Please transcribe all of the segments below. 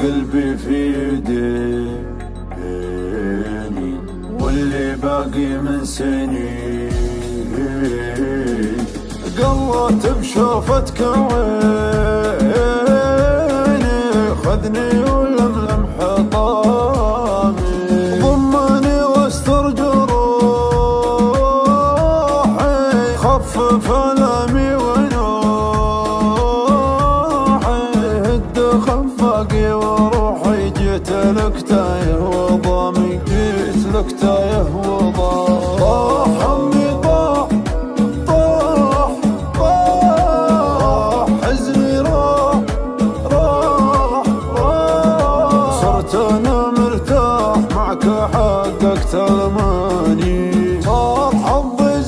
قلبي في يديني واللي باقي من سنين قلت بشوفتك عيني خذني ولملم حطامي ضمني واستر جروحي خفف ألمي ونوحي هد خفاقي وروحي جيت لك تايه وضامي جيت لك تايه وضامي طاح همي طاح حزني راح صرت انا مرتاح معك حققت الماني صار حظي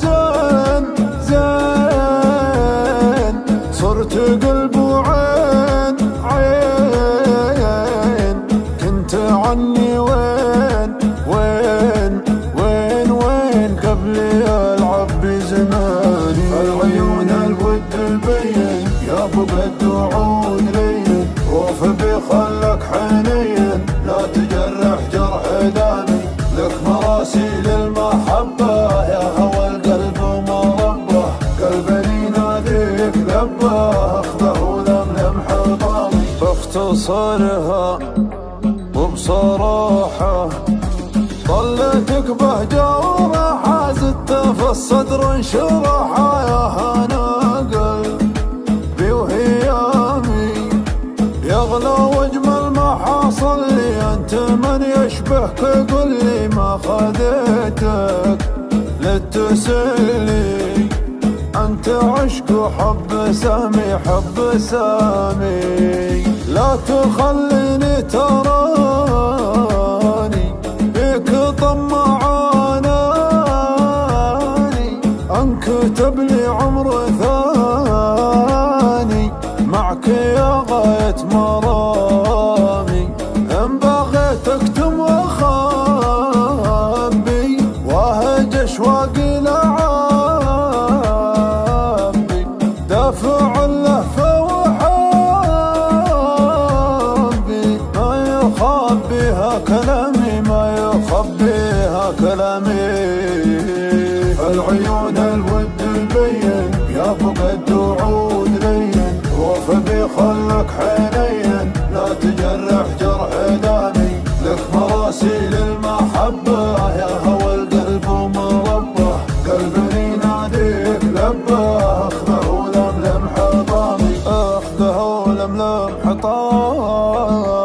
زين صرت قلب وعين كنت عني وين قبلي العب بزماني العيون الود البين يا ابو قد وعود لين روف بخلك حنين لا تجرح جرح داني لك مراسيل المحبة يا هوى القلب ومربه قلبي ناديك لبه اخذه ولملم حطامي باختصارها وبصراحة طلتك بهجة وراحة زدت في الصدر انشراحة يا هنا قلبي وهيامي يغلى واجمل ما حصل لي انت من يشبهك قل لي ما خذيتك للتسلي انت عشق وحب سامي حب سامي لا تخليني تراني بك طمعاناني انكتب لي عمر ثاني معك يا غاية مرامي ان بغيت اكتم واخبي واهج اشواقي لعابي دافع اللهفة وحبي ما يخبيها كلامي ما يخبيها كلامي العيون الود البين يا ابو قد وعود لين روف بخلك حنين لا تجرح جرح داني لك مراسيل المحبة يا هوى القلب ومربه قلبي ناديك لبه اخذه ولملم حطامي اخذه ولملم حطامي